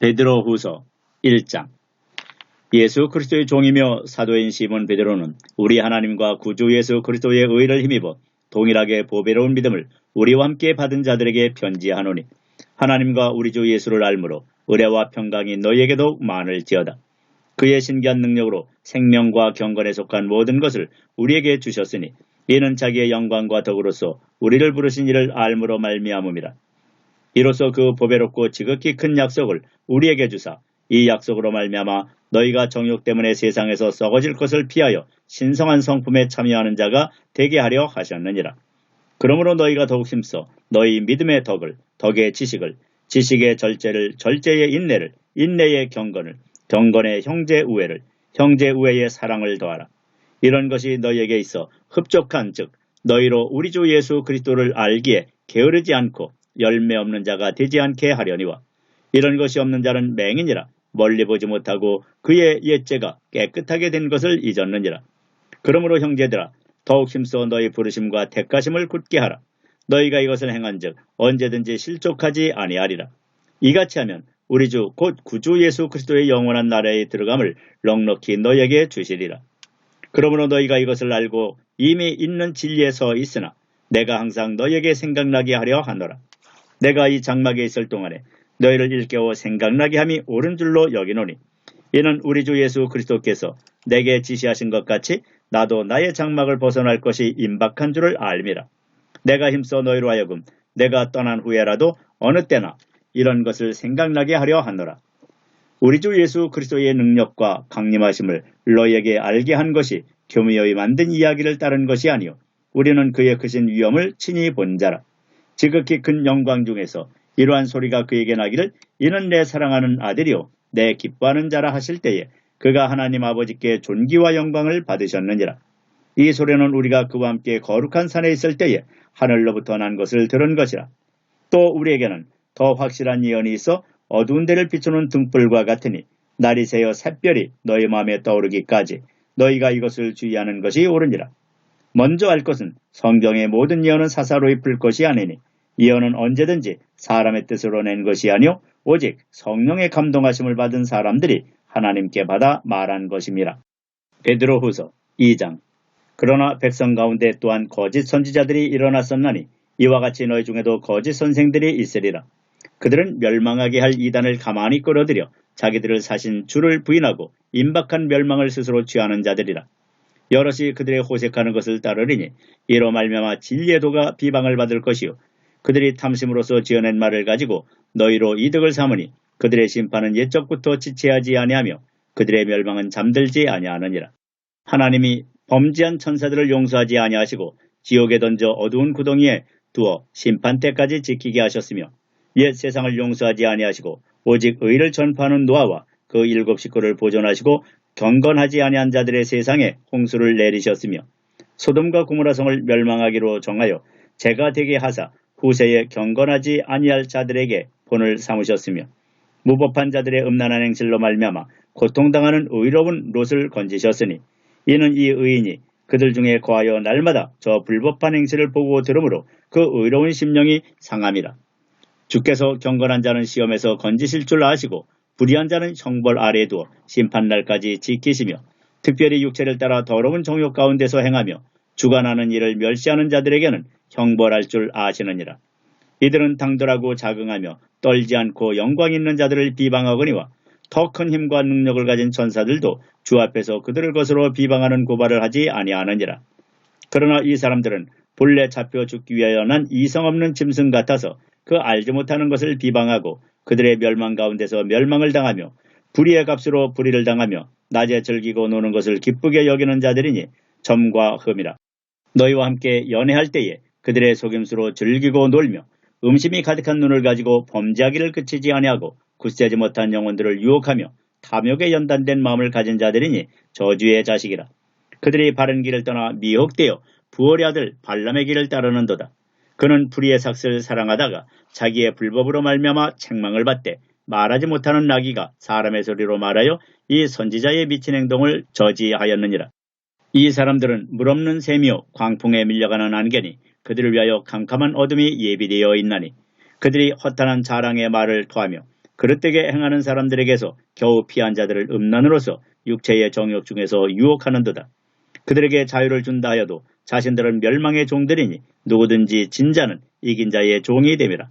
베드로후서 1장. 예수 그리스도의 종이며 사도인 시몬 베드로는 우리 하나님과 구주 예수 그리스도의 의를 힘입어 동일하게 보배로운 믿음을 우리와 함께 받은 자들에게 편지하노니, 하나님과 우리 주 예수를 알므로 의뢰와 평강이 너희에게도 많을지어다. 그의 신기한 능력으로 생명과 경건에 속한 모든 것을 우리에게 주셨으니, 이는 자기의 영광과 덕으로서 우리를 부르신 이를 알므로 말미암음이라. 이로써 그 보배롭고 지극히 큰 약속을 우리에게 주사, 이 약속으로 말미암아 너희가 정욕 때문에 세상에서 썩어질 것을 피하여 신성한 성품에 참여하는 자가 되게 하려 하셨느니라. 그러므로 너희가 더욱 힘써 너희 믿음의 덕을, 덕의 지식을, 지식의 절제를, 절제의 인내를, 인내의 경건을, 경건의 형제 우애를, 형제 우애의 사랑을 더하라. 이런 것이 너희에게 있어 흡족한 즉 너희로 우리 주 예수 그리스도를 알기에 게으르지 않고 열매 없는 자가 되지 않게 하려니와, 이런 것이 없는 자는 맹인이라 멀리 보지 못하고 그의 옛죄가 깨끗하게 된 것을 잊었느니라. 그러므로 형제들아, 더욱 힘써 너희 부르심과 택하심을 굳게 하라. 너희가 이것을 행한즉 언제든지 실족하지 아니하리라. 이같이 하면 우리 주 곧 구주 예수 그리스도의 영원한 나라에 들어감을 넉넉히 너희에게 주시리라. 그러므로 너희가 이것을 알고 이미 있는 진리에 서 있으나 내가 항상 너희에게 생각나게 하려 하노라. 내가 이 장막에 있을 동안에 너희를 일깨워 생각나게 함이 옳은 줄로 여기노니, 이는 우리 주 예수 그리스도께서 내게 지시하신 것 같이 나도 나의 장막을 벗어날 것이 임박한 줄을 알미라. 내가 힘써 너희로 하여금 내가 떠난 후에라도 어느 때나 이런 것을 생각나게 하려 하노라. 우리 주 예수 그리스도의 능력과 강림하심을 너희에게 알게 한 것이 교묘히 만든 이야기를 따른 것이 아니요, 우리는 그의 크신 위엄을 친히 본 자라. 지극히 큰 영광 중에서 이러한 소리가 그에게 나기를, 이는 내 사랑하는 아들이요 내 기뻐하는 자라 하실 때에 그가 하나님 아버지께 존귀와 영광을 받으셨느니라. 이 소리는 우리가 그와 함께 거룩한 산에 있을 때에 하늘로부터 난 것을 들은 것이라. 또 우리에게는 더 확실한 예언이 있어 어두운 데를 비추는 등불과 같으니, 날이 새어 샛별이 너희 마음에 떠오르기까지 너희가 이것을 주의하는 것이 옳으니라. 먼저 알 것은 성경의 모든 예언은 사사로이 풀 것이 아니니, 예언은 언제든지 사람의 뜻으로 낸 것이 아니요 오직 성령의 감동하심을 받은 사람들이 하나님께 받아 말한 것임이라. 베드로후서 2장. 그러나 백성 가운데 또한 거짓 선지자들이 일어났었나니, 이와 같이 너희 중에도 거짓 선생들이 있으리라. 그들은 멸망하게 할 이단을 가만히 끌어들여 자기들을 사신 주를 부인하고 임박한 멸망을 스스로 취하는 자들이라. 여럿이 그들의 호색하는 것을 따르리니, 이로 말미암아 진리의 도가 비방을 받을 것이요, 그들이 탐심으로써 지어낸 말을 가지고 너희로 이득을 삼으니 그들의 심판은 옛적부터 지체하지 아니하며 그들의 멸망은 잠들지 아니하느니라. 하나님이 범죄한 천사들을 용서하지 아니하시고 지옥에 던져 어두운 구덩이에 두어 심판 때까지 지키게 하셨으며, 옛 세상을 용서하지 아니하시고 오직 의를 전파하는 노아와 그 7 식구를 보존하시고 경건하지 아니한 자들의 세상에 홍수를 내리셨으며, 소돔과 고모라 성을 멸망하기로 정하여 재가 되게 하사 후세에 경건하지 아니할 자들에게 본을 삼으셨으며, 무법한 자들의 음란한 행실로 말미암아 고통당하는 의로운 롯을 건지셨으니, 이는 이 의인이 그들 중에 거하여 날마다 저 불법한 행실을 보고 들으므로 그 의로운 심령이 상함이라. 주께서 경건한 자는 시험에서 건지실 줄 아시고 불의한 자는 형벌 아래에 두어 심판날까지 지키시며, 특별히 육체를 따라 더러운 정욕 가운데서 행하며 주관하는 일을 멸시하는 자들에게는 형벌할 줄 아시느니라. 이들은 당돌하고 자긍하며 떨지 않고 영광 있는 자들을 비방하거니와, 더 큰 힘과 능력을 가진 천사들도 주 앞에서 그들을 거스러 비방하는 고발을 하지 아니하느니라. 그러나 이 사람들은 본래 잡혀 죽기 위하여 난 이성 없는 짐승 같아서 그 알지 못하는 것을 비방하고 그들의 멸망 가운데서 멸망을 당하며 불의의 값으로 불의를 당하며 낮에 즐기고 노는 것을 기쁘게 여기는 자들이니 점과 흠이라. 너희와 함께 연애할 때에 그들의 속임수로 즐기고 놀며 음심이 가득한 눈을 가지고 범죄하기를 그치지 아니하고 굳세지 못한 영혼들을 유혹하며 탐욕에 연단된 마음을 가진 자들이니 저주의 자식이라. 그들이 바른 길을 떠나 미혹되어 부올의 아들 발람의 길을 따르는도다. 그는 불의의 삭슬을 사랑하다가 자기의 불법으로 말미암아 책망을 받되 말하지 못하는 나귀가 사람의 소리로 말하여 이 선지자의 미친 행동을 저지하였느니라. 이 사람들은 물없는 샘이요 광풍에 밀려가는 안개니 그들을 위하여 캄캄한 어둠이 예비되어 있나니, 그들이 허탄한 자랑의 말을 토하며 그릇되게 행하는 사람들에게서 겨우 피한 자들을 음란으로서 육체의 정욕 중에서 유혹하는도다. 그들에게 자유를 준다 하여도 자신들은 멸망의 종들이니 누구든지 진자는 이긴 자의 종이 됨이라.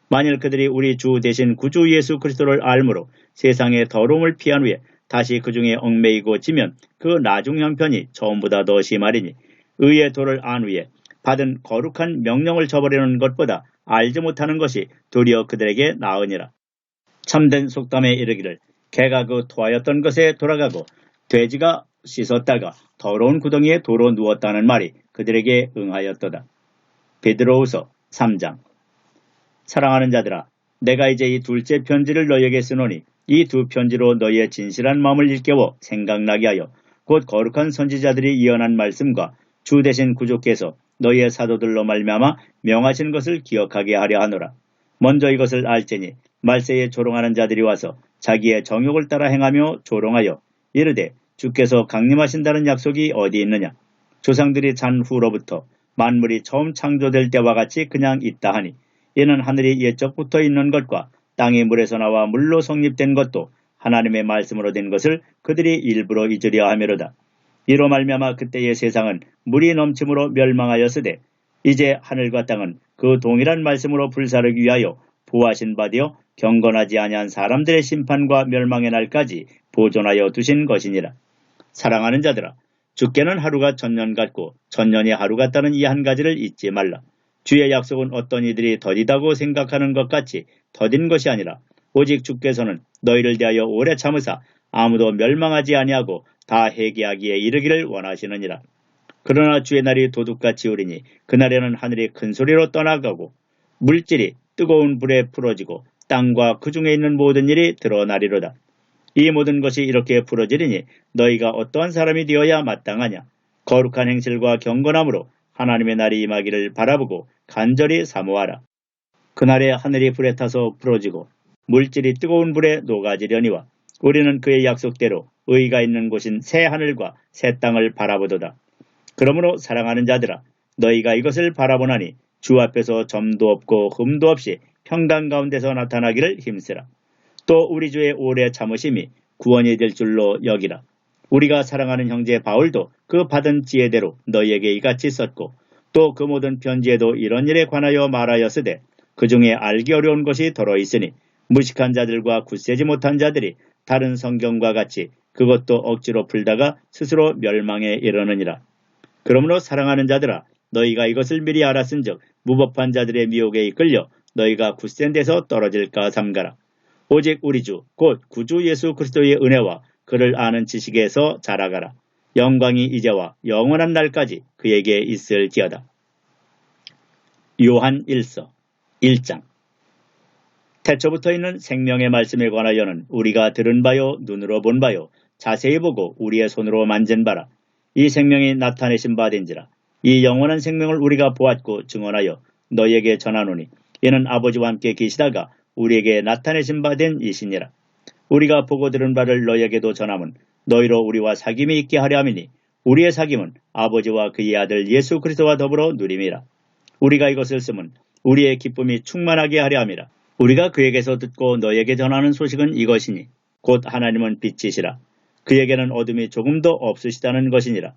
만일 그들이 우리 주 대신 구주 예수 그리스도를 알므로 세상의 더러움을 피한 후에 다시 그 중에 얽매이고 지면 그 나중 형편이 처음보다 더 심하리니 의의 도를 안 후에 받은 거룩한 명령을 저버리는 것보다 알지 못하는 것이 도리어 그들에게 나으니라. 참된 속담에 이르기를 개가 그 토하였던 것에 돌아가고 돼지가 씻었다가 더러운 구덩이에 도로 누웠다는 말이 그들에게 응하였도다. 베드로후서 3장. 사랑하는 자들아, 내가 이제 이 둘째 편지를 너희에게 쓰노니 이 두 편지로 너희의 진실한 마음을 일깨워 생각나게 하여 곧 거룩한 선지자들이 예언한 말씀과 주 대신 구주께서 너희의 사도들로 말미암아 명하신 것을 기억하게 하려 하노라. 먼저 이것을 알지니 말세에 조롱하는 자들이 와서 자기의 정욕을 따라 행하며 조롱하여 이르되 주께서 강림하신다는 약속이 어디 있느냐. 조상들이 잔 후로부터 만물이 처음 창조될 때와 같이 그냥 있다 하니 이는 하늘이 옛적부터 있는 것과 땅이 물에서 나와 물로 성립된 것도 하나님의 말씀으로 된 것을 그들이 일부러 잊으려 하미로다. 이로 말미암아 그때의 세상은 물이 넘침으로 멸망하였으되 이제 하늘과 땅은 그 동일한 말씀으로 불사르기 위하여 보하신 바 되어 경건하지 아니한 사람들의 심판과 멸망의 날까지 보존하여 두신 것이니라. 사랑하는 자들아, 주께는 하루가 천년 같고 천년이 하루 같다는 이 한 가지를 잊지 말라. 주의 약속은 어떤 이들이 더디다고 생각하는 것 같이 더딘 것이 아니라 오직 주께서는 너희를 대하여 오래 참으사 아무도 멸망하지 아니하고 다 회개하기에 이르기를 원하시느니라. 그러나 주의 날이 도둑같이 오리니 그날에는 하늘이 큰 소리로 떠나가고 물질이 뜨거운 불에 풀어지고 땅과 그 중에 있는 모든 일이 드러나리로다. 이 모든 것이 이렇게 풀어지리니 너희가 어떠한 사람이 되어야 마땅하냐. 거룩한 행실과 경건함으로 하나님의 날이 임하기를 바라보고 간절히 사모하라. 그날에 하늘이 불에 타서 풀어지고 물질이 뜨거운 불에 녹아지려니와 우리는 그의 약속대로 의가 있는 곳인 새 하늘과 새 땅을 바라보도다. 그러므로 사랑하는 자들아, 너희가 이것을 바라보나니 주 앞에서 점도 없고 흠도 없이 평강 가운데서 나타나기를 힘쓰라. 또 우리 주의 오래 참으심이 구원이 될 줄로 여기라. 우리가 사랑하는 형제 바울도 그 받은 지혜대로 너희에게 이같이 썼고 또 그 모든 편지에도 이런 일에 관하여 말하였으되 그 중에 알기 어려운 것이 더러 있으니 무식한 자들과 굳세지 못한 자들이 다른 성경과 같이 그것도 억지로 풀다가 스스로 멸망에 이르느니라. 그러므로 사랑하는 자들아, 너희가 이것을 미리 알았은즉 무법한 자들의 미혹에 이끌려 너희가 굳센 데서 떨어질까 삼가라. 오직 우리 주 곧 구주 예수 그리스도의 은혜와 그를 아는 지식에서 자라가라. 영광이 이제와 영원한 날까지 그에게 있을지어다. 요한 1서 1장. 태초부터 있는 생명의 말씀에 관하여는 우리가 들은 바요 눈으로 본 바요 자세히 보고 우리의 손으로 만진 바라. 이 생명이 나타내신 바 된지라. 이 영원한 생명을 우리가 보았고 증언하여 너희에게 전하노니 이는 아버지와 함께 계시다가 우리에게 나타내신 바 된 이시니라. 우리가 보고 들은 바를 너희에게도 전함은 너희로 우리와 사귐이 있게 하려 함이니 우리의 사귐은 아버지와 그의 아들 예수 그리스도와 더불어 누림이라. 우리가 이것을 쓰면 우리의 기쁨이 충만하게 하려 함이라. 우리가 그에게서 듣고 너희에게 전하는 소식은 이것이니 곧 하나님은 빛이시라. 그에게는 어둠이 조금도 없으시다는 것이니라.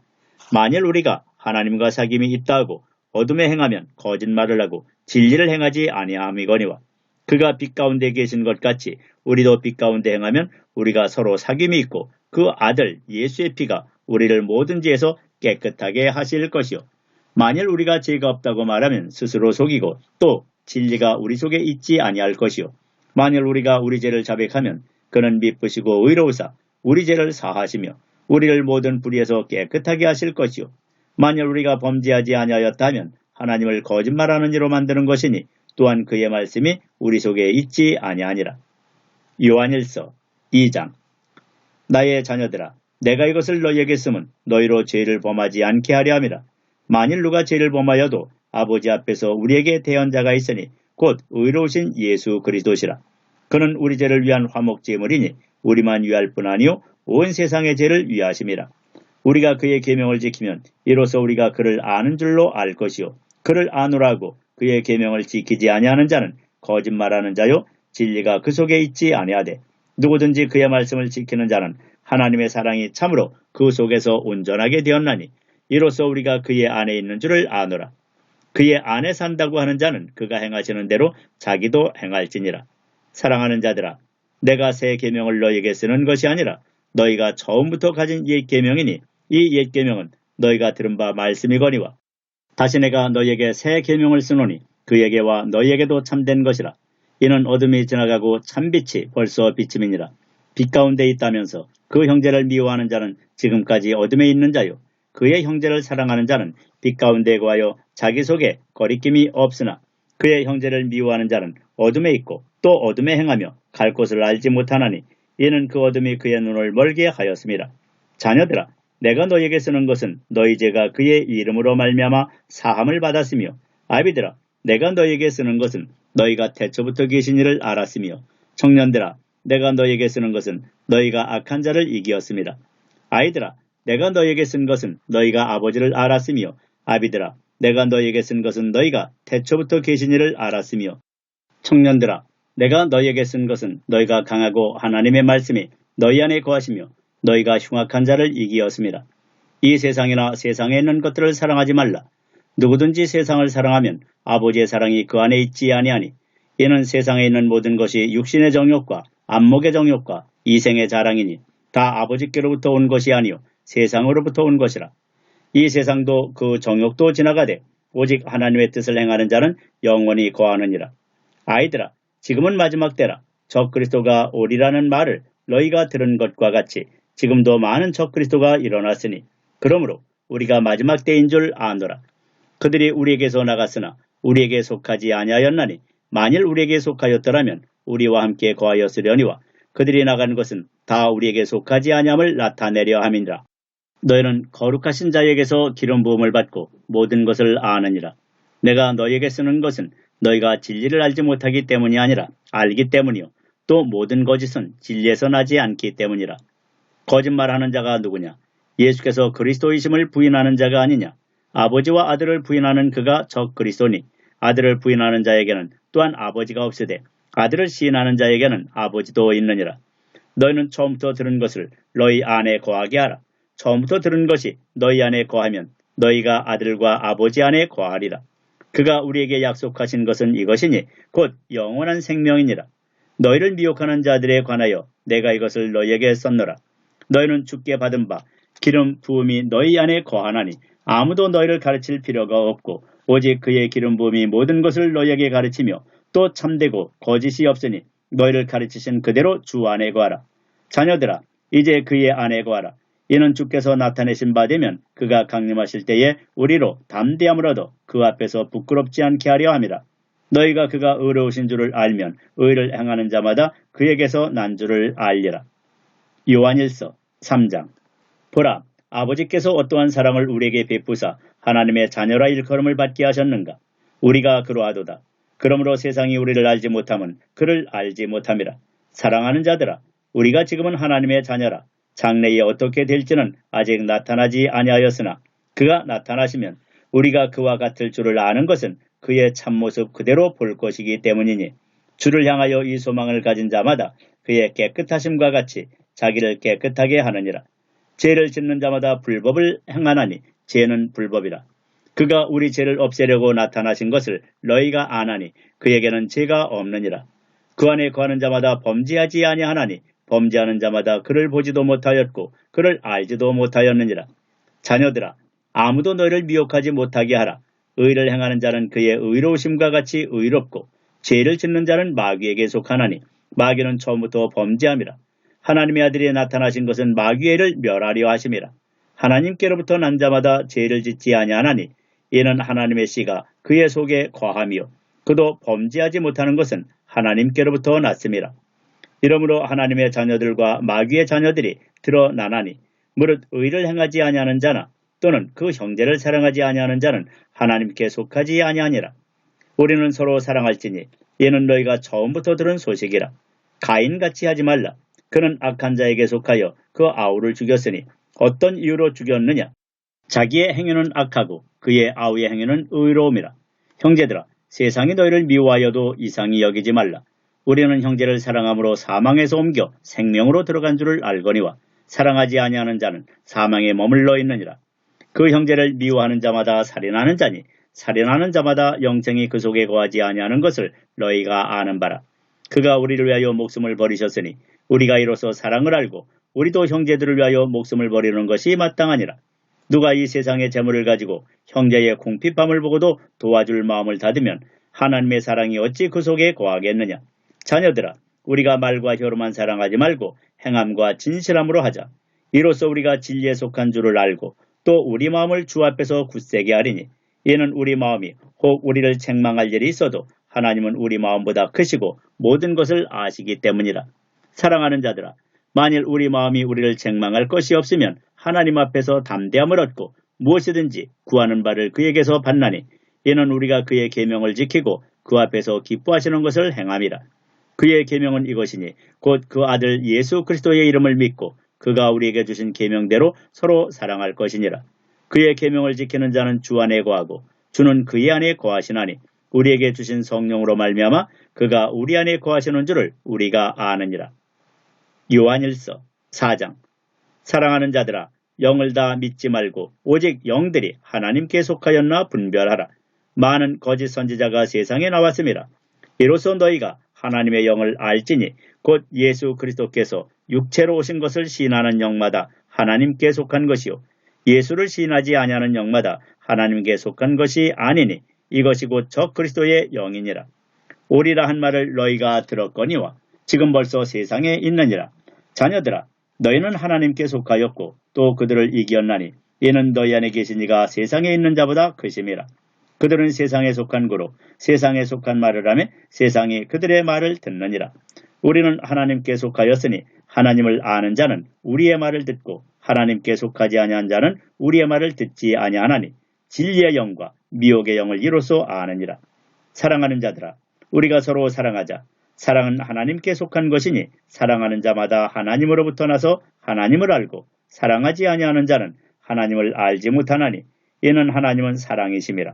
만일 우리가 하나님과 사귐이 있다 하고 어둠에 행하면 거짓말을 하고 진리를 행하지 아니함이거니와 그가 빛 가운데 계신 것 같이 우리도 빛 가운데 행하면 우리가 서로 사귐이 있고 그 아들 예수의 피가 우리를 모든 죄에서 깨끗하게 하실 것이요. 만일 우리가 죄가 없다고 말하면 스스로 속이고 또 진리가 우리 속에 있지 아니할 것이요. 만일 우리가 우리 죄를 자백하면 그는 미쁘시고 의로우사 우리 죄를 사하시며 우리를 모든 불의에서 깨끗하게 하실 것이요. 만일 우리가 범죄하지 아니하였다 하면 하나님을 거짓말하는 이로 만드는 것이니 또한 그의 말씀이 우리 속에 있지 아니하니라. 요한일서 2장. 나의 자녀들아, 내가 이것을 너희에게 쓰면 너희로 죄를 범하지 않게 하려 함이라. 만일 누가 죄를 범하여도 아버지 앞에서 우리에게 대언자가 있으니 곧 의로우신 예수 그리스도시라. 그는 우리 죄를 위한 화목제물이니 우리만 위할 뿐 아니요 온 세상의 죄를 위하심이라. 우리가 그의 계명을 지키면 이로써 우리가 그를 아는 줄로 알 것이요. 그를 아노라고 그의 계명을 지키지 아니하는 자는 거짓말하는 자요 진리가 그 속에 있지 아니하되 누구든지 그의 말씀을 지키는 자는 하나님의 사랑이 참으로 그 속에서 온전하게 되었나니 이로써 우리가 그의 안에 있는 줄을 아노라. 그의 안에 산다고 하는 자는 그가 행하시는 대로 자기도 행할지니라. 사랑하는 자들아, 내가 새 계명을 너희에게 쓰는 것이 아니라 너희가 처음부터 가진 옛 계명이니 이 옛 계명은 너희가 들은 바 말씀이거니와 다시 내가 너희에게 새 계명을 쓰노니 그에게와 너희에게도 참된 것이라. 이는 어둠이 지나가고 참빛이 벌써 비침이니라. 빛 가운데 있다면서 그 형제를 미워하는 자는 지금까지 어둠에 있는 자요 그의 형제를 사랑하는 자는 빛 가운데 거하여 자기 속에 거리낌이 없으나 그의 형제를 미워하는 자는 어둠에 있고 또 어둠에 행하며 갈 곳을 알지 못하나니 이는 그 어둠이 그의 눈을 멀게 하였음이라. 자녀들아, 내가 너희에게 쓰는 것은 너희 죄가 그의 이름으로 말미암아 사함을 받았으며 아비들아, 내가 너희에게 쓰는 것은 너희가 태초부터 계신 이를 알았으며 청년들아, 내가 너희에게 쓰는 것은 너희가 악한 자를 이기었습니다. 아이들아, 내가 너희에게 쓴 것은 너희가 아버지를 알았으며 아비들아, 내가 너희에게 쓴 것은 너희가 태초부터 계신 이를 알았으며 청년들아, 내가 너희에게 쓴 것은 너희가 강하고 하나님의 말씀이 너희 안에 거하시며 너희가 흉악한 자를 이기었습니다. 이 세상이나 세상에 있는 것들을 사랑하지 말라. 누구든지 세상을 사랑하면 아버지의 사랑이 그 안에 있지 아니하니 이는 세상에 있는 모든 것이 육신의 정욕과 안목의 정욕과 이생의 자랑이니 다 아버지께로부터 온 것이 아니요 세상으로부터 온 것이라. 이 세상도 그 정욕도 지나가되 오직 하나님의 뜻을 행하는 자는 영원히 거하느니라. 아이들아, 지금은 마지막 때라. 적그리스도가 오리라는 말을 너희가 들은 것과 같이 지금도 많은 적그리스도가 일어났으니 그러므로 우리가 마지막 때인 줄 아노라. 그들이 우리에게서 나갔으나 우리에게 속하지 아니하였나니 만일 우리에게 속하였더라면 우리와 함께 거하였으려니와 그들이 나간 것은 다 우리에게 속하지 아니함을 나타내려 함이니라. 너희는 거룩하신 자에게서 기름 부음을 받고 모든 것을 아느니라. 내가 너희에게 쓰는 것은 너희가 진리를 알지 못하기 때문이 아니라 알기 때문이요 또 모든 거짓은 진리에서 나지 않기 때문이라. 거짓말하는 자가 누구냐? 예수께서 그리스도이심을 부인하는 자가 아니냐? 아버지와 아들을 부인하는 그가 적그리스도니 아들을 부인하는 자에게는 또한 아버지가 없으되 아들을 시인하는 자에게는 아버지도 있느니라. 너희는 처음부터 들은 것을 너희 안에 거하게 하라. 처음부터 들은 것이 너희 안에 거하면 너희가 아들과 아버지 안에 거하리라. 그가 우리에게 약속하신 것은 이것이니 곧 영원한 생명이니라. 너희를 미혹하는 자들에 관하여 내가 이것을 너희에게 썼노라. 너희는 주께 받은 바 기름 부음이 너희 안에 거하나니 아무도 너희를 가르칠 필요가 없고 오직 그의 기름 부음이 모든 것을 너희에게 가르치며 또 참되고 거짓이 없으니 너희를 가르치신 그대로 주 안에 거하라. 자녀들아, 이제 그의 안에 거하라. 이는 주께서 나타내신 바 되면 그가 강림하실 때에 우리로 담대함을 얻어 그 앞에서 부끄럽지 않게 하려 함이라. 너희가 그가 의로우신 줄을 알면 의를 행하는 자마다 그에게서 난 줄을 알리라. 요한일서 3장. 보라, 아버지께서 어떠한 사랑을 우리에게 베푸사 하나님의 자녀라 일컬음을 받게 하셨는가. 우리가 그러하도다. 그러므로 세상이 우리를 알지 못함은 그를 알지 못함이라. 사랑하는 자들아, 우리가 지금은 하나님의 자녀라. 장래에 어떻게 될지는 아직 나타나지 아니하였으나 그가 나타나시면 우리가 그와 같을 줄을 아는 것은 그의 참모습 그대로 볼 것이기 때문이니 주를 향하여 이 소망을 가진 자마다 그의 깨끗하심과 같이 자기를 깨끗하게 하느니라. 죄를 짓는 자마다 불법을 행하나니 죄는 불법이라. 그가 우리 죄를 없애려고 나타나신 것을 너희가 아나니 그에게는 죄가 없느니라. 그 안에 거하는 자마다 범죄하지 아니하나니 범죄하는 자마다 그를 보지도 못하였고 그를 알지도 못하였느니라. 자녀들아, 아무도 너희를 미혹하지 못하게 하라. 의를 행하는 자는 그의 의로우심과 같이 의롭고 죄를 짓는 자는 마귀에게 속하나니 마귀는 처음부터 범죄함이라. 하나님의 아들이 나타나신 것은 마귀의 일을 멸하려 하심이라. 하나님께로부터 난 자마다 죄를 짓지 아니하나니 이는 하나님의 씨가 그의 속에 거함이요 그도 범죄하지 못하는 것은 하나님께로부터 났음이라. 이러므로 하나님의 자녀들과 마귀의 자녀들이 드러나나니 무릇 의를 행하지 아니하는 자나 또는 그 형제를 사랑하지 아니하는 자는 하나님께 속하지 아니하니라. 우리는 서로 사랑할지니 이는 너희가 처음부터 들은 소식이라. 가인같이 하지 말라. 그는 악한 자에게 속하여 그 아우를 죽였으니 어떤 이유로 죽였느냐? 자기의 행위는 악하고 그의 아우의 행위는 의로움이라. 형제들아, 세상이 너희를 미워하여도 이상히 여기지 말라. 우리는 형제를 사랑함으로 사망에서 옮겨 생명으로 들어간 줄을 알거니와 사랑하지 아니하는 자는 사망에 머물러 있느니라. 그 형제를 미워하는 자마다 살인하는 자니 살인하는 자마다 영생이 그 속에 거하지 아니하는 것을 너희가 아는 바라. 그가 우리를 위하여 목숨을 버리셨으니 우리가 이로써 사랑을 알고 우리도 형제들을 위하여 목숨을 버리는 것이 마땅하니라. 누가 이 세상의 재물을 가지고 형제의 궁핍함을 보고도 도와줄 마음을 닫으면 하나님의 사랑이 어찌 그 속에 거하겠느냐. 자녀들아, 우리가 말과 혀로만 사랑하지 말고 행함과 진실함으로 하자. 이로써 우리가 진리에 속한 줄을 알고 또 우리 마음을 주 앞에서 굳세게 하리니 이는 우리 마음이 혹 우리를 책망할 일이 있어도 하나님은 우리 마음보다 크시고 모든 것을 아시기 때문이라. 사랑하는 자들아, 만일 우리 마음이 우리를 책망할 것이 없으면 하나님 앞에서 담대함을 얻고 무엇이든지 구하는 바를 그에게서 받나니 이는 우리가 그의 계명을 지키고 그 앞에서 기뻐하시는 것을 행함이라. 그의 계명은 이것이니 곧 그 아들 예수 그리스도의 이름을 믿고 그가 우리에게 주신 계명대로 서로 사랑할 것이니라. 그의 계명을 지키는 자는 주 안에 거하고 주는 그의 안에 거하시나니 우리에게 주신 성령으로 말미암아 그가 우리 안에 거하시는 줄을 우리가 아느니라. 요한일서 4장. 사랑하는 자들아, 영을 다 믿지 말고 오직 영들이 하나님께 속하였나 분별하라. 많은 거짓 선지자가 세상에 나왔음이라. 이로써 너희가 하나님의 영을 알지니 곧 예수 그리스도께서 육체로 오신 것을 시인하는 영마다 하나님께 속한 것이요 예수를 시인하지 아니하는 영마다 하나님께 속한 것이 아니니 이것이 곧 저 그리스도의 영이니라. 오리라 한 말을 너희가 들었거니와 지금 벌써 세상에 있느니라. 자녀들아, 너희는 하나님께 속하였고 또 그들을 이기었나니 이는 너희 안에 계신 이가 세상에 있는 자보다 크심이라. 그들은 세상에 속한 거로 세상에 속한 말을 하며 세상이 그들의 말을 듣느니라. 우리는 하나님께 속하였으니 하나님을 아는 자는 우리의 말을 듣고 하나님께 속하지 아니한 자는 우리의 말을 듣지 아니하나니 진리의 영과 미혹의 영을 이로써 아느니라. 사랑하는 자들아, 우리가 서로 사랑하자. 사랑은 하나님께 속한 것이니 사랑하는 자마다 하나님으로부터 나서 하나님을 알고 사랑하지 아니하는 자는 하나님을 알지 못하나니 이는 하나님은 사랑이심이라.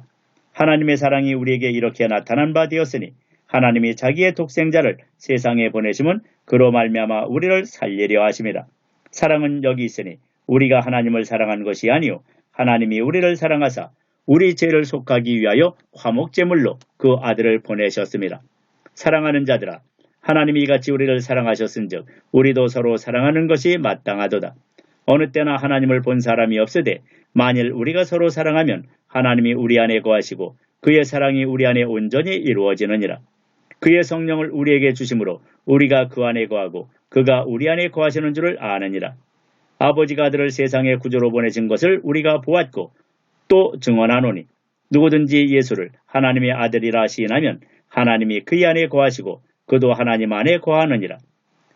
하나님의 사랑이 우리에게 이렇게 나타난 바 되었으니 하나님이 자기의 독생자를 세상에 보내심은 그로 말미암아 우리를 살리려 하심이라. 사랑은 여기 있으니 우리가 하나님을 사랑한 것이 아니요 하나님이 우리를 사랑하사 우리 죄를 속하기 위하여 화목제물로 그 아들을 보내셨습니다. 사랑하는 자들아, 하나님이 이같이 우리를 사랑하셨은즉 우리도 서로 사랑하는 것이 마땅하도다. 어느 때나 하나님을 본 사람이 없으되 만일 우리가 서로 사랑하면 하나님이 우리 안에 거하시고 그의 사랑이 우리 안에 온전히 이루어지느니라. 그의 성령을 우리에게 주심으로 우리가 그 안에 거하고 그가 우리 안에 거하시는 줄을 아느니라. 아버지가 아들을 세상에 구주로 보내신 것을 우리가 보았고 또 증언하노니 누구든지 예수를 하나님의 아들이라 시인하면 하나님이 그의 안에 거하시고 그도 하나님 안에 거하느니라.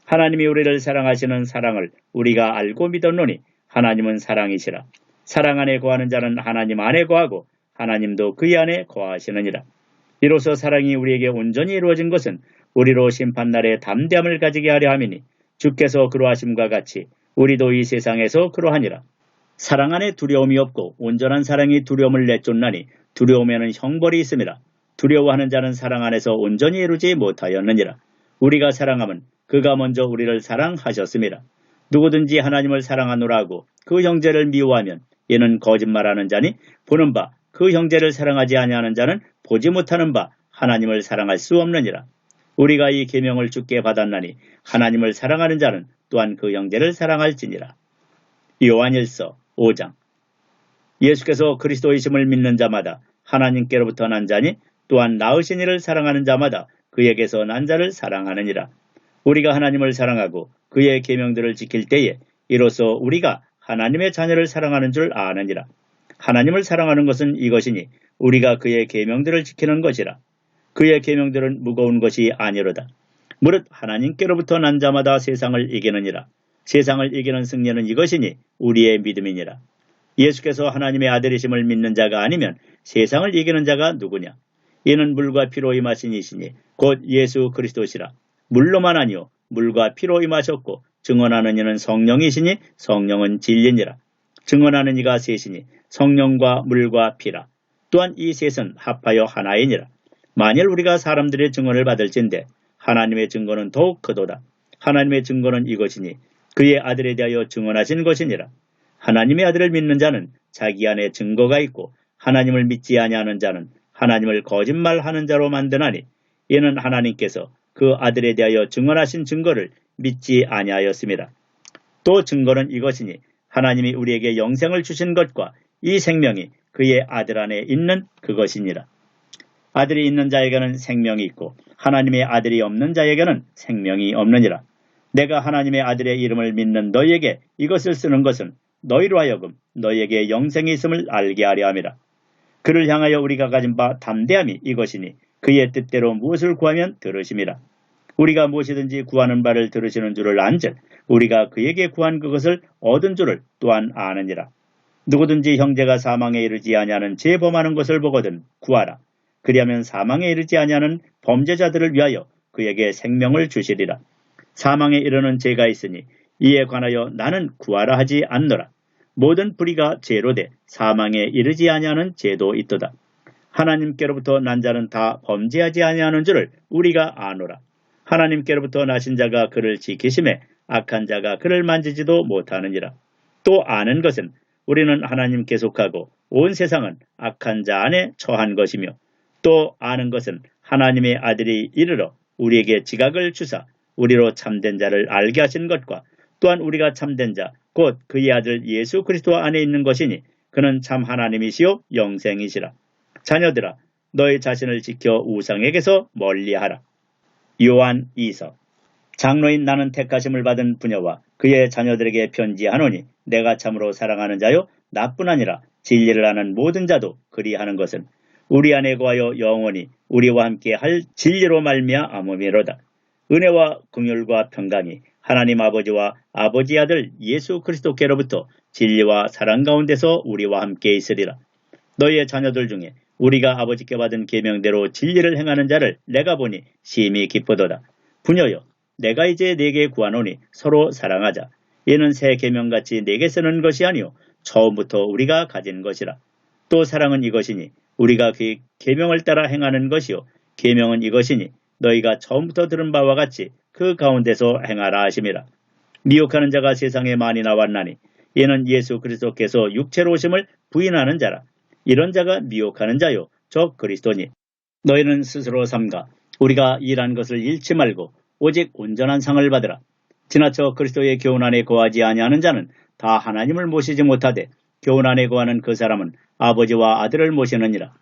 하나님이 우리를 사랑하시는 사랑을 우리가 알고 믿었노니 하나님은 사랑이시라. 사랑 안에 거하는 자는 하나님 안에 거하고 하나님도 그의 안에 거하시느니라. 이로써 사랑이 우리에게 온전히 이루어진 것은 우리로 심판날에 담대함을 가지게 하려 함이니 주께서 그러하심과 같이 우리도 이 세상에서 그러하니라. 사랑 안에 두려움이 없고 온전한 사랑이 두려움을 내쫓나니 두려움에는 형벌이 있음이라. 두려워하는 자는 사랑 안에서 온전히 이루지 못하였느니라. 우리가 사랑하면 그가 먼저 우리를 사랑하셨음이라. 누구든지 하나님을 사랑하노라 하고 그 형제를 미워하면 이는 거짓말하는 자니 보는 바 그 형제를 사랑하지 아니하는 자는 보지 못하는 바 하나님을 사랑할 수 없느니라. 우리가 이 계명을 주께 받았나니 하나님을 사랑하는 자는 또한 그 형제를 사랑할지니라. 요한일서 5장. 예수께서 그리스도이심을 믿는 자마다 하나님께로부터 난 자니 또한 낳으신 이를 사랑하는 자마다 그에게서 난 자를 사랑하느니라. 우리가 하나님을 사랑하고 그의 계명들을 지킬 때에 이로써 우리가 하나님의 자녀를 사랑하는 줄 아느니라. 하나님을 사랑하는 것은 이것이니 우리가 그의 계명들을 지키는 것이라. 그의 계명들은 무거운 것이 아니로다. 무릇 하나님께로부터 난 자마다 세상을 이기느니라. 세상을 이기는 승리는 이것이니 우리의 믿음이니라. 예수께서 하나님의 아들이심을 믿는 자가 아니면 세상을 이기는 자가 누구냐? 이는 물과 피로 임하신 이시니 곧 예수 그리스도시라. 물로만 아니요 물과 피로 임하셨고 증언하는 이는 성령이시니 성령은 진리니라. 증언하는 이가 셋이니 성령과 물과 피라. 또한 이 셋은 합하여 하나이니라. 만일 우리가 사람들의 증언을 받을진대 하나님의 증거는 더욱 크도다. 하나님의 증거는 이것이니 그의 아들에 대하여 증언하신 것이니라. 하나님의 아들을 믿는 자는 자기 안에 증거가 있고 하나님을 믿지 아니하는 자는 하나님을 거짓말하는 자로 만드나니 이는 하나님께서 그 아들에 대하여 증언하신 증거를 믿지 아니하였습니다. 또 증거는 이것이니 하나님이 우리에게 영생을 주신 것과 이 생명이 그의 아들 안에 있는 그것이니라. 아들이 있는 자에게는 생명이 있고 하나님의 아들이 없는 자에게는 생명이 없느니라. 내가 하나님의 아들의 이름을 믿는 너희에게 이것을 쓰는 것은 너희로 하여금 너희에게 영생이 있음을 알게 하려 함이라. 그를 향하여 우리가 가진 바 담대함이 이것이니 그의 뜻대로 무엇을 구하면 들으심이라. 우리가 무엇이든지 구하는 바를 들으시는 줄을 안즉 우리가 그에게 구한 그것을 얻은 줄을 또한 아느니라. 누구든지 형제가 사망에 이르지 아니하는 죄 범하는 것을 보거든 구하라. 그리하면 사망에 이르지 아니하는 범죄자들을 위하여 그에게 생명을 주시리라. 사망에 이르는 죄가 있으니 이에 관하여 나는 구하라 하지 않노라. 모든 불의가 죄로 돼 사망에 이르지 아니하는 죄도 있도다. 하나님께로부터 난 자는 다 범죄하지 아니하는 줄을 우리가 아노라. 하나님께로부터 나신 자가 그를 지키심에 악한 자가 그를 만지지도 못하느니라. 또 아는 것은 우리는 하나님께 속하고 온 세상은 악한 자 안에 처한 것이며 또 아는 것은 하나님의 아들이 이르러 우리에게 지각을 주사 우리로 참된 자를 알게 하신 것과 또한 우리가 참된 자 곧 그의 아들 예수 그리스도 안에 있는 것이니 그는 참 하나님이시요 영생이시라. 자녀들아 너희 자신을 지켜 우상에게서 멀리하라. 요한 2서. 장로인 나는 택하심을 받은 부녀와 그의 자녀들에게 편지하노니 내가 참으로 사랑하는 자요 나뿐 아니라 진리를 아는 모든 자도 그리하는 것은 우리 안에 거하여 영원히 우리와 함께 할 진리로 말미암음이로다. 은혜와 긍휼과 평강이 하나님 아버지와 아버지 아들 예수 그리스도께로부터 진리와 사랑 가운데서 우리와 함께 있으리라. 너희의 자녀들 중에 우리가 아버지께 받은 계명대로 진리를 행하는 자를 내가 보니 심히 기쁘도다. 부녀여 내가 이제 네게 구하노니 서로 사랑하자. 이는 새 계명같이 네게 쓰는 것이 아니요 처음부터 우리가 가진 것이라. 또 사랑은 이것이니 우리가 그 계명을 따라 행하는 것이요 계명은 이것이니 너희가 처음부터 들은 바와 같이 그 가운데서 행하라 하심이라. 미혹하는 자가 세상에 많이 나왔나니 이는 예수 그리스도께서 육체로 오심을 부인하는 자라. 이런 자가 미혹하는 자요 저 그리스도니 너희는 스스로 삼가 우리가 일한 것을 잃지 말고 오직 온전한 상을 받으라. 지나쳐 그리스도의 교훈 안에 거하지 아니하는 자는 다 하나님을 모시지 못하되 교훈 안에 거하는 그 사람은 아버지와 아들을 모시느니라.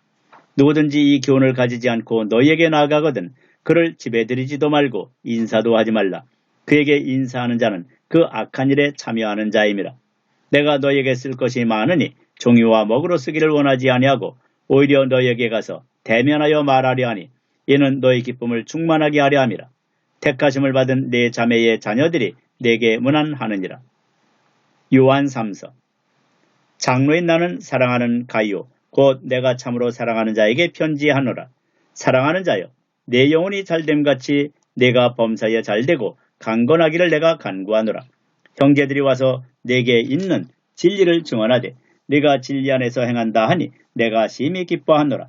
누구든지 이 교훈을 가지지 않고 너희에게 나아가거든 그를 집에 들이지도 말고 인사도 하지 말라. 그에게 인사하는 자는 그 악한 일에 참여하는 자임이라. 내가 너희에게 쓸 것이 많으니 종이와 먹으로 쓰기를 원하지 아니하고 오히려 너희에게 가서 대면하여 말하려 하니 이는 너희 기쁨을 충만하게 하려 함이라. 택하심을 받은 네 자매의 자녀들이 내게 문안하느니라. 요한 3서. 장로인 나는 사랑하는 가이오 곧 내가 참으로 사랑하는 자에게 편지하노라. 사랑하는 자여 내 영혼이 잘됨같이 내가 범사에 잘되고 강건하기를 내가 간구하노라. 형제들이 와서 내게 있는 진리를 증언하되 내가 진리 안에서 행한다 하니 내가 심히 기뻐하노라.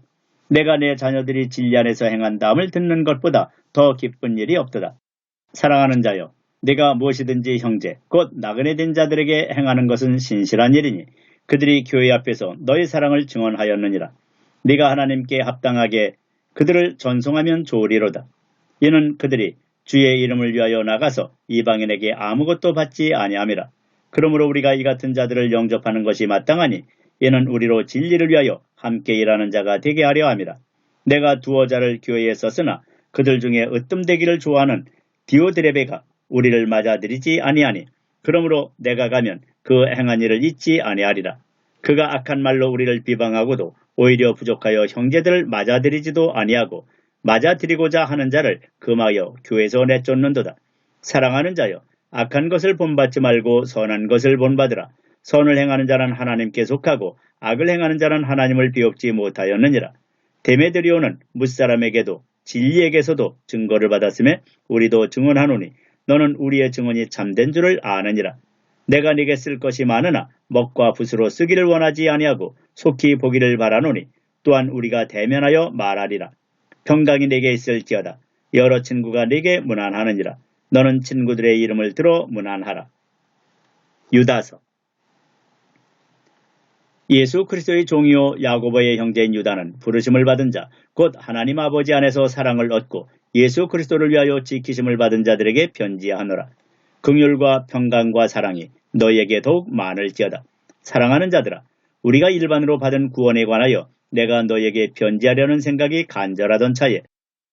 내가 내 자녀들이 진리 안에서 행한다함을 듣는 것보다 더 기쁜 일이 없도다. 사랑하는 자여 내가 무엇이든지 형제 곧 나그네 된 자들에게 행하는 것은 신실한 일이니 그들이 교회 앞에서 너희 사랑을 증언하였느니라. 네가 하나님께 합당하게 그들을 전송하면 좋으리로다. 이는 그들이 주의 이름을 위하여 나가서 이방인에게 아무것도 받지 아니함이라. 그러므로 우리가 이 같은 자들을 영접하는 것이 마땅하니 이는 우리로 진리를 위하여 함께 일하는 자가 되게 하려 함이라. 내가 두어 자를 교회에 썼으나 그들 중에 으뜸되기를 좋아하는 디오드레베가 우리를 맞아들이지 아니하니 그러므로 내가 가면 그 행한 일을 잊지 아니하리라. 그가 악한 말로 우리를 비방하고도 오히려 부족하여 형제들을 맞아들이지도 아니하고 맞아들이고자 하는 자를 금하여 교회에서 내쫓는도다. 사랑하는 자여 악한 것을 본받지 말고 선한 것을 본받으라. 선을 행하는 자는 하나님께 속하고 악을 행하는 자는 하나님을 비옵지 못하였느니라. 데메드리오는 뭇사람에게도 진리에게서도 증거를 받았음에 우리도 증언하노니 너는 우리의 증언이 참된 줄을 아느니라. 내가 네게 쓸 것이 많으나 먹과 붓으로 쓰기를 원하지 아니하고 속히 보기를 바라노니 또한 우리가 대면하여 말하리라. 평강이 네게 있을지어다. 여러 친구가 네게 문안하느니라. 너는 친구들의 이름을 들어 문안하라. 유다서. 예수 그리스도의 종이요 야고보의 형제인 유다는 부르심을 받은 자, 곧 하나님 아버지 안에서 사랑을 얻고 예수 그리스도를 위하여 지키심을 받은 자들에게 편지하노라. 긍휼과 평강과 사랑이 너희에게 더욱 많을지어다. 사랑하는 자들아, 우리가 일반으로 받은 구원에 관하여 내가 너희에게 편지하려는 생각이 간절하던 차에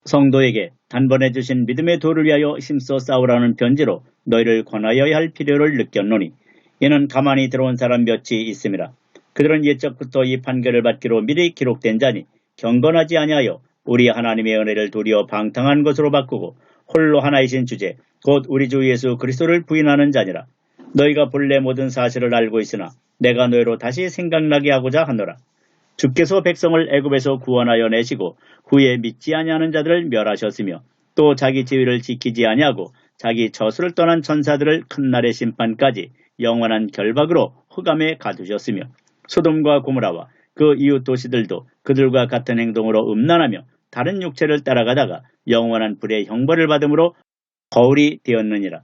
성도에게 단번에 주신 믿음의 도를 위하여 힘써 싸우라는 편지로 너희를 권하여야 할 필요를 느꼈노니, 이는 가만히 들어온 사람 몇이 있음이라. 그들은 옛적부터 이 판결을 받기로 미리 기록된 자니 경건하지 아니하여 우리 하나님의 은혜를 도리어 방탕한 것으로 바꾸고 홀로 하나이신 주제 곧 우리 주 예수 그리스도를 부인하는 자니라. 너희가 본래 모든 사실을 알고 있으나 내가 너희로 다시 생각나게 하고자 하노라. 주께서 백성을 애굽에서 구원하여 내시고 후에 믿지 아니하는 자들을 멸하셨으며 또 자기 지위를 지키지 아니하고 자기 저수를 떠난 천사들을 큰 날의 심판까지 영원한 결박으로 흑암에 가두셨으며 소돔과 고모라와 그 이웃 도시들도 그들과 같은 행동으로 음란하며 다른 육체를 따라가다가 영원한 불의 형벌을 받음으로 거울이 되었느니라.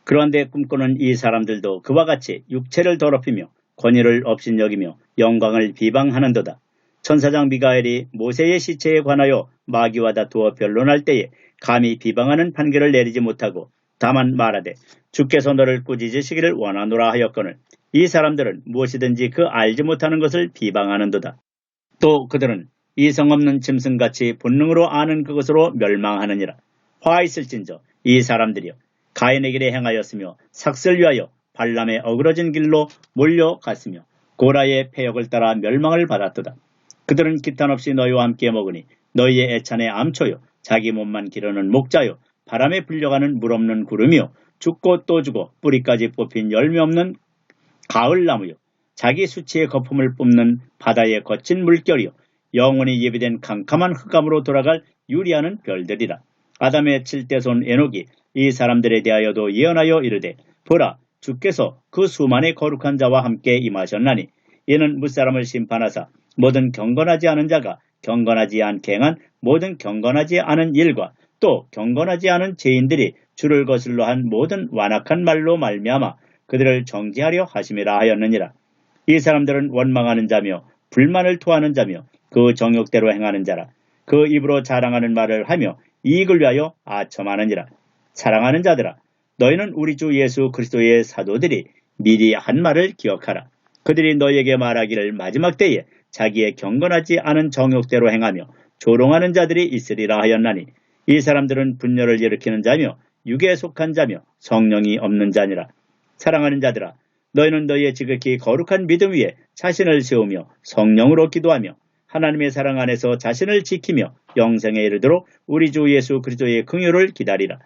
그런데 꿈꾸는 이 사람들도 그와 같이 육체를 더럽히며 권위를 업신여기며 영광을 비방하는도다. 천사장 미가엘이 모세의 시체에 관하여 마귀와 다투어 변론할 때에 감히 비방하는 판결을 내리지 못하고 다만 말하되 주께서 너를 꾸짖으시기를 원하노라 하였거늘 이 사람들은 무엇이든지 그 알지 못하는 것을 비방하는도다. 또 그들은 이성 없는 짐승같이 본능으로 아는 그것으로 멸망하느니라. 화 있을진저 이 사람들이여 가인의 길에 행하였으며 삭슬 위하여 발람의 어그러진 길로 몰려갔으며 고라의 패역을 따라 멸망을 받았도다. 그들은 기탄 없이 너희와 함께 먹으니 너희의 애찬의 암초요 자기 몸만 기르는 목자요 바람에 불려가는 물 없는 구름이요 죽고 또 죽어 뿌리까지 뽑힌 열매 없는 가을나무요 자기 수치의 거품을 뿜는 바다의 거친 물결이요 영원히 예비된 캄캄한 흑암으로 돌아갈 유리하는 별들이라. 아담의 7대손 에녹이 이 사람들에 대하여도 예언하여 이르되 보라 주께서 그 수만의 거룩한 자와 함께 임하셨나니 이는 무사람을 심판하사 모든 경건하지 않은 자가 경건하지 않게 행한 모든 경건하지 않은 일과 또 경건하지 않은 죄인들이 주를 거슬러 한 모든 완악한 말로 말미암아 그들을 정죄하려 하심이라 하였느니라. 이 사람들은 원망하는 자며 불만을 토하는 자며 그 정욕대로 행하는 자라. 그 입으로 자랑하는 말을 하며 이익을 위하여 아첨하느니라. 사랑하는 자들아, 너희는 우리 주 예수 그리스도의 사도들이 미리 한 말을 기억하라. 그들이 너희에게 말하기를 마지막 때에 자기의 경건하지 않은 정욕대로 행하며 조롱하는 자들이 있으리라 하였나니 이 사람들은 분열을 일으키는 자며 육에 속한 자며 성령이 없는 자니라. 사랑하는 자들아, 너희는 너희의 지극히 거룩한 믿음 위에 자신을 세우며 성령으로 기도하며 하나님의 사랑 안에서 자신을 지키며 영생에 이르도록 우리 주 예수 그리스도의 긍휼을 기다리라.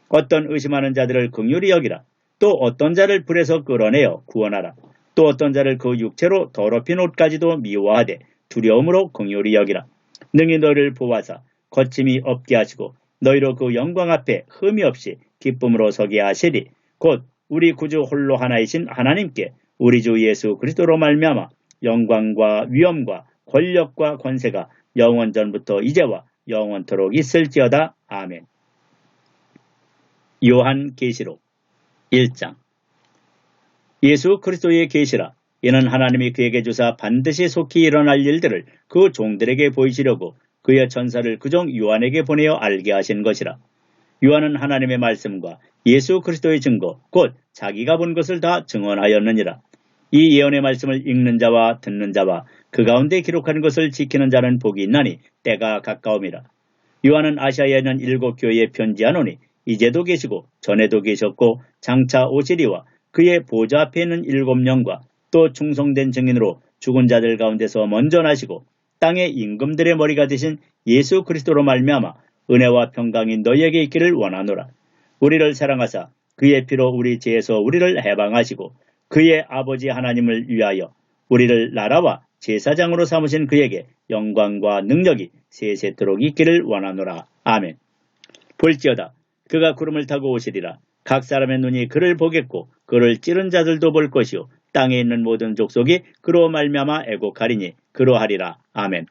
어떤 의심하는 자들을 긍휼히 여기라. 또 어떤 자를 불에서 끌어내어 구원하라. 또 어떤 자를 그 육체로 더럽힌 옷까지도 미워하되 두려움으로 긍휼히 여기라. 능히 너희를 보호하사 거침이 없게 하시고 너희로 그 영광 앞에 흠이 없이 기쁨으로 서게 하시리. 곧 우리 구주 홀로 하나이신 하나님께 우리 주 예수 그리스도로 말미암아 영광과 위엄과 권력과 권세가 영원전부터 이제와 영원토록 있을지어다. 아멘. 요한계시록 1장. 예수 그리스도의 계시라. 이는 하나님이 그에게 주사 반드시 속히 일어날 일들을 그 종들에게 보이시려고 그의 천사를 그종 요한에게 보내어 알게 하신 것이라. 요한은 하나님의 말씀과 예수 그리스도의 증거 곧 자기가 본 것을 다 증언하였느니라. 이 예언의 말씀을 읽는 자와 듣는 자와 그 가운데 기록한 것을 지키는 자는 복이 있나니 때가 가까움이라. 요한은 아시아에 있는 7 교회에 편지하노니 이제도 계시고 전에도 계셨고 장차 오시리와 그의 보좌 앞에 있는 7영과 또 충성된 증인으로 죽은 자들 가운데서 먼저 나시고 땅의 임금들의 머리가 되신 예수 그리스도로 말미암아 은혜와 평강이 너희에게 있기를 원하노라. 우리를 사랑하사 그의 피로 우리 죄에서 우리를 해방하시고 그의 아버지 하나님을 위하여 우리를 나라와 제사장으로 삼으신 그에게 영광과 능력이 세세토록 있기를 원하노라. 아멘. 볼지어다 그가 구름을 타고 오시리라. 각 사람의 눈이 그를 보겠고 그를 찌른 자들도 볼 것이요 땅에 있는 모든 족속이 그로 말미암아 애곡하리니 그러하리라. 아멘.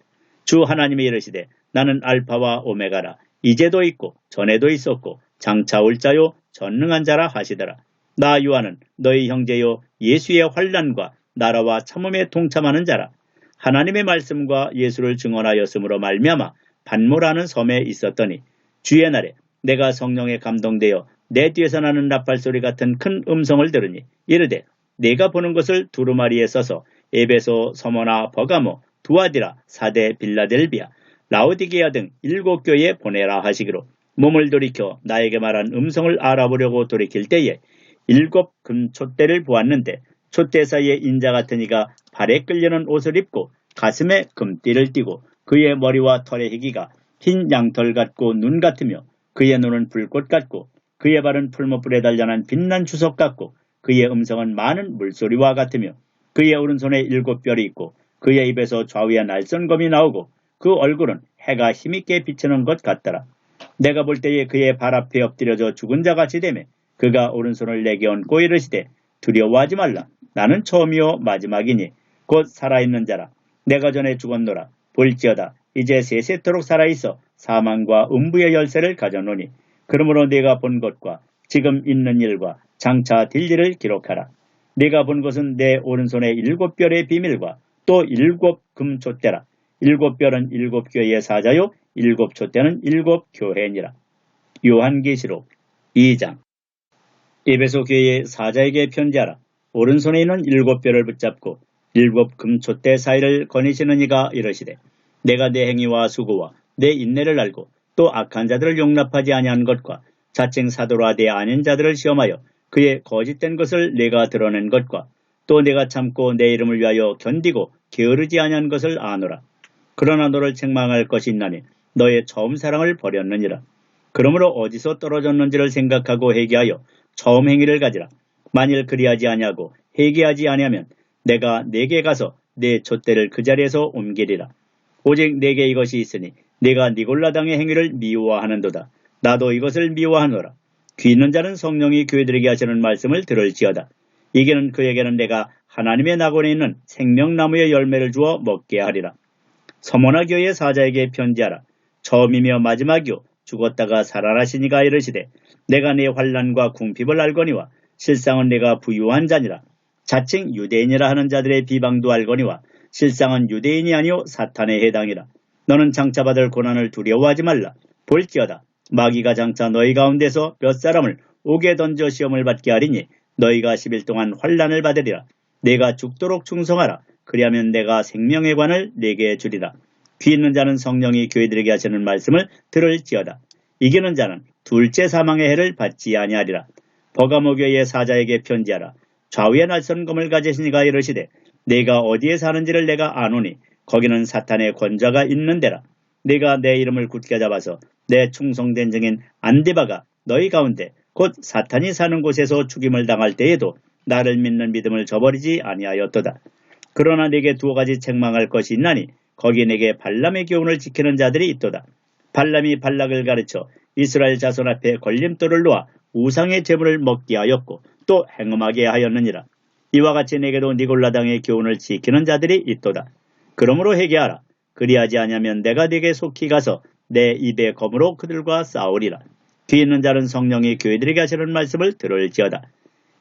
주 하나님이 이르시되 나는 알파와 오메가라. 이제도 있고 전에도 있었고 장차 올 자요 전능한 자라 하시더라. 나 요한은 너희 형제요 예수의 환난과 나라와 참음에 동참하는 자라. 하나님의 말씀과 예수를 증언하였으므로 말미암아 반모라는 섬에 있었더니 주의 날에 내가 성령에 감동되어 내 뒤에서 나는 나팔소리 같은 큰 음성을 들으니 이르되 내가 보는 것을 두루마리에 써서 에베소, 서머나, 버가모, 두아디라, 사데, 빌라델비아, 라오디게아 등 7교회에 보내라 하시기로 몸을 돌이켜 나에게 말한 음성을 알아보려고 돌이킬 때에 7 금촛대를 보았는데 촛대 사이에 인자 같은 이가 발에 끌려는 옷을 입고 가슴에 금띠를 띠고 그의 머리와 털의 희기가 흰 양털 같고 눈 같으며 그의 눈은 불꽃 같고 그의 발은 풀무불에 단련한 빛난 주석 같고 그의 음성은 많은 물소리와 같으며 그의 오른손에 7뼈리 있고 그의 입에서 좌우에 날선검이 나오고 그 얼굴은 해가 힘있게 비치는 것 같더라. 내가 볼 때에 그의 발 앞에 엎드려져 죽은 자같이 되매 그가 오른손을 내게 얹고 이르시되 두려워하지 말라. 나는 처음이요 마지막이니 곧 살아있는 자라. 내가 전에 죽었노라. 볼지어다. 이제 세세토록 살아있어 사망과 음부의 열쇠를 가져노니 그러므로 네가 본 것과 지금 있는 일과 장차 될 일을 기록하라. 네가 본 것은 내 오른손의 7별의 비밀과 또 7 금촛대라. 7별은 7교회의 사자요 7 촛대는 7교회니라. 요한계시록 2장. 에베소 교회의 사자에게 편지하라. 오른손에 있는 7별을 붙잡고 7 금촛대 사이를 거니시는 이가 이르시되 내가 내 행위와 수고와 내 인내를 알고 또 악한 자들을 용납하지 아니한 것과 자칭 사도라 되 아닌 자들을 시험하여 그의 거짓된 것을 내가 드러낸 것과 또 내가 참고 내 이름을 위하여 견디고 게으르지 아니한 것을 아노라. 그러나 너를 책망할 것이 있나니 너의 처음 사랑을 버렸느니라. 그러므로 어디서 떨어졌는지를 생각하고 회개하여 처음 행위를 가지라. 만일 그리하지 아니하고 회개하지 아니하면 내가 네게 가서 내 촛대를 그 자리에서 옮기리라. 오직 네게 이것이 있으니 네가 니골라당의 행위를 미워하는도다. 나도 이것을 미워하노라. 귀 있는 자는 성령이 교회들에게 하시는 말씀을 들을지어다. 이게는 그에게는 내가 하나님의 낙원에 있는 생명나무의 열매를 주어 먹게 하리라. 서머나 교회의 사자에게 편지하라. 처음이며 마지막이요 죽었다가 살아나시니가 이르시되 내가 네 환난과 궁핍을 알거니와 실상은 내가 부유한 자니라. 자칭 유대인이라 하는 자들의 비방도 알거니와 실상은 유대인이 아니요 사탄에 해당이라. 너는 장차 받을 고난을 두려워하지 말라. 볼지어다. 마귀가 장차 너희 가운데서 몇 사람을 옥에 던져 시험을 받게 하리니 너희가 10일 동안 환난을 받으리라. 내가 죽도록 충성하라. 그리하면 내가 생명의 관을 네게 주리라. 귀 있는 자는 성령이 교회들에게 하시는 말씀을 들을지어다. 이기는 자는 둘째 사망의 해를 받지 아니하리라. 버가모 교회의 사자에게 편지하라. 좌우에 날선검을 가지시니가 이르시되 내가 어디에 사는지를 내가 아노니 거기는 사탄의 권좌가 있는 데라. 네가 내 이름을 굳게 잡아서 내 충성된 증인 안디바가 너희 가운데 곧 사탄이 사는 곳에서 죽임을 당할 때에도 나를 믿는 믿음을 저버리지 아니하였도다. 그러나 네게 2가지 책망할 것이 있나니 거기 내게 발람의 교훈을 지키는 자들이 있도다. 발람이 발락을 가르쳐 이스라엘 자손 앞에 걸림돌을 놓아 우상의 제물을 먹게 하였고 또 행음하게 하였느니라. 이와 같이 내게도 니골라당의 교훈을 지키는 자들이 있도다. 그러므로 회개하라. 그리하지 아니하면 내가 네게 속히 가서 내 입의 검으로 그들과 싸우리라. 귀 있는 자는 성령이 교회들에게 하시는 말씀을 들을지어다.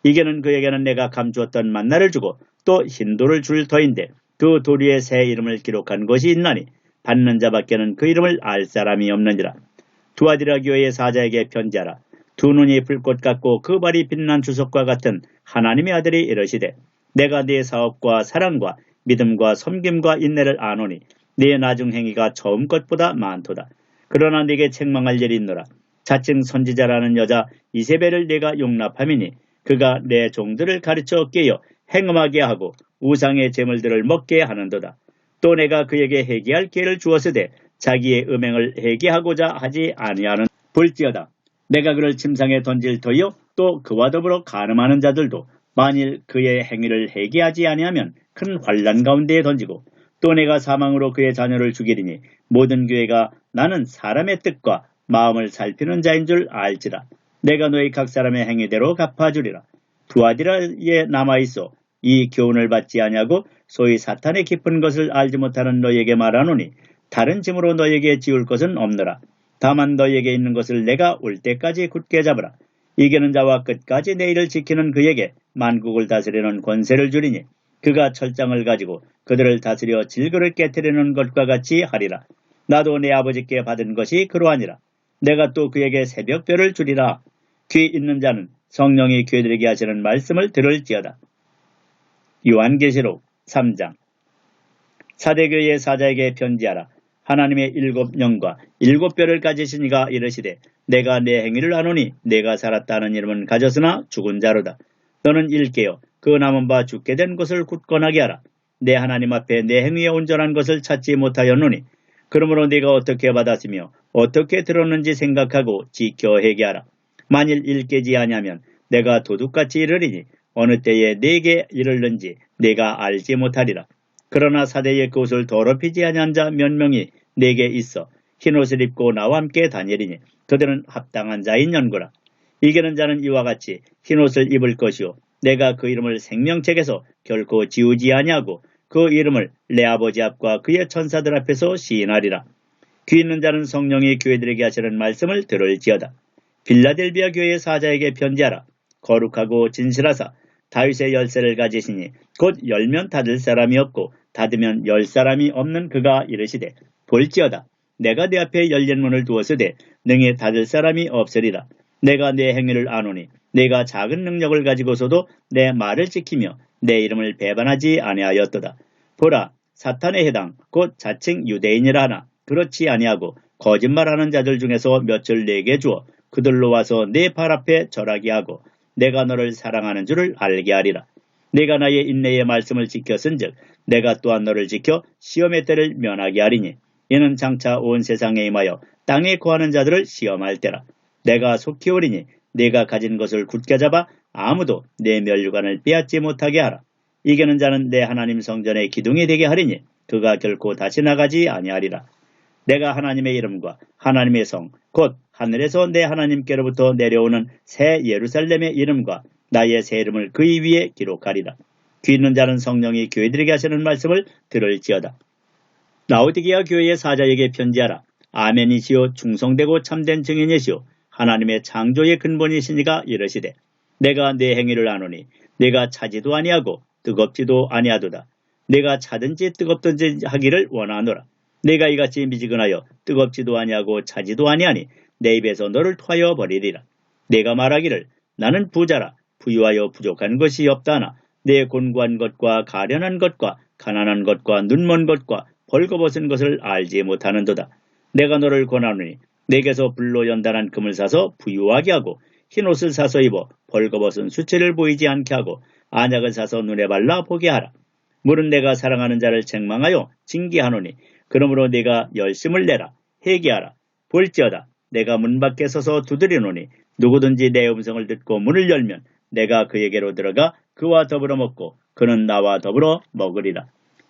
이게는 그에게는 내가 감추었던 만나를 주고 또 흰돌을 줄 터인데 그 돌 위에 새 이름을 기록한 것이 있나니 받는 자밖에는 그 이름을 알 사람이 없느니라. 두아디라 교회의 사자에게 편지하라. 2 눈이 불꽃 같고 그 발이 빛난 주석과 같은 하나님의 아들이 이르시되 내가 네 사업과 사랑과 믿음과 섬김과 인내를 아노니 네 나중 행위가 처음 것보다 많도다. 그러나 네게 책망할 일이 있노라. 자칭 선지자라는 여자 이세벨을 내가 용납함이니 그가 내 종들을 가르쳐 깨어 행음하게 하고 우상의 제물들을 먹게 하는도다. 또 내가 그에게 회개할 기회를 주었으되 자기의 음행을 회개하고자 하지 아니하는 볼지어다. 내가 그를 침상에 던질 터이요 또 그와 더불어 간음하는 자들도 만일 그의 행위를 회개하지 아니하면 큰 환난 가운데에 던지고 또 내가 사망으로 그의 자녀를 죽이리니 모든 교회가 나는 사람의 뜻과 마음을 살피는 자인 줄 알지라. 내가 너희 각 사람의 행위대로 갚아주리라. 두아디라에 남아있어 이 교훈을 받지 아니하고 소위 사탄의 깊은 것을 알지 못하는 너희에게 말하노니 다른 짐으로 너희에게 지울 것은 없느라. 다만 너희에게 있는 것을 내가 올 때까지 굳게 잡으라. 이기는 자와 끝까지 내 일을 지키는 그에게 만국을 다스리는 권세를 주리니 그가 철장을 가지고 그들을 다스려 질그를 깨뜨리는 것과 같이 하리라. 나도 내 아버지께 받은 것이 그러하니라. 내가 또 그에게 새벽별을 주리라. 귀 있는 자는 성령이 귀들게 하시는 말씀을 들을지어다. 요한계시록 3장. 사대교회의 사자에게 편지하라. 하나님의 7영과 7뼈를 가지신 이가 이르시되 내가 내 행위를 아노니 내가 살았다는 이름은 가졌으나 죽은 자로다. 너는 일깨어 그 남은 바 죽게 된 것을 굳건하게 하라. 내 하나님 앞에 내 행위에 온전한 것을 찾지 못하였노니 그러므로 네가 어떻게 받았으며 어떻게 들었는지 생각하고 지켜 회개하라. 만일 일깨지 아니하면 내가 도둑같이 이르리니 어느 때에 네게 이르는지 내가 알지 못하리라. 그러나 사대의 그 옷을 더럽히지 아니한 자 몇 명이 내게 있어 흰옷을 입고 나와 함께 다니리니 그들은 합당한 자인 연고라. 이기는 자는 이와 같이 흰옷을 입을 것이요 내가 그 이름을 생명책에서 결코 지우지 아니하고 그 이름을 내 아버지 앞과 그의 천사들 앞에서 시인하리라. 귀 있는 자는 성령이 교회들에게 하시는 말씀을 들을지어다. 빌라델비아 교회의 사자에게 편지하라. 거룩하고 진실하사 다윗의 열쇠를 가지시니 곧 열면 닫을 사람이 없고 닫으면 열 사람이 없는 그가 이르시되 볼지어다. 내가 내 앞에 열린 문을 두었으되 능히 닫을 사람이 없으리라. 내가 내 행위를 아노니 내가 작은 능력을 가지고서도 내 말을 지키며 내 이름을 배반하지 아니하였도다. 보라, 사탄의 해당 곧 자칭 유대인이라 하나 그렇지 아니하고 거짓말하는 자들 중에서 몇을 내게 주어 그들로 와서 내 발 앞에 절하게 하고 내가 너를 사랑하는 줄을 알게 하리라. 내가 나의 인내의 말씀을 지켰은즉 내가 또한 너를 지켜 시험의 때를 면하게 하리니 이는 장차 온 세상에 임하여 땅에 거하는 자들을 시험할 때라. 내가 속히 오리니 내가 가진 것을 굳게 잡아 아무도 내 면류관을 빼앗지 못하게 하라. 이기는 자는 내 하나님 성전의 기둥이 되게 하리니 그가 결코 다시 나가지 아니하리라. 내가 하나님의 이름과 하나님의 성 곧 하늘에서 내 하나님께로부터 내려오는 새 예루살렘의 이름과 나의 새 이름을 그의 위에 기록하리라. 귀 있는 자는 성령이 교회들에게 하시는 말씀을 들을지어다. 라오디게아 교회의 사자에게 편지하라. 아멘이시오 충성되고 참된 증인이시오 하나님의 창조의 근본이시니가 이르시되 내가 내 행위를 아노니 내가 차지도 아니하고 뜨겁지도 아니하도다. 내가 차든지 뜨겁든지 하기를 원하노라. 내가 이같이 미지근하여 뜨겁지도 아니하고 차지도 아니하니 내 입에서 너를 토하여 버리리라. 내가 말하기를 나는 부자라 부유하여 부족한 것이 없다나 내 곤고한 것과 가련한 것과 가난한 것과 눈먼 것과 벌거벗은 것을 알지 못하는도다. 내가 너를 권하노니 내게서 불로 연단한 금을 사서 부유하게 하고 흰옷을 사서 입어 벌거벗은 수치를 보이지 않게 하고 안약을 사서 눈에 발라 보게 하라. 물은 내가 사랑하는 자를 책망하여 징계하노니 그러므로 네가 열심을 내라. 회개하라. 볼지어다. 내가 문 밖에 서서 두드리노니 누구든지 내 음성을 듣고 문을 열면 내가 그에게로 들어가 그와 더불어 먹고 그는 나와 더불어 먹으리라.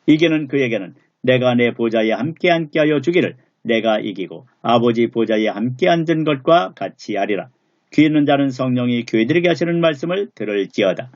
이기는 그에게는 내가 내 보좌에 함께 앉게하여 주기를 내가 이기고 아버지 보좌에 함께 앉은 것과 같이 하리라. 귀 있는 자는 성령이 교회들에게 하시는 말씀을 들을지어다.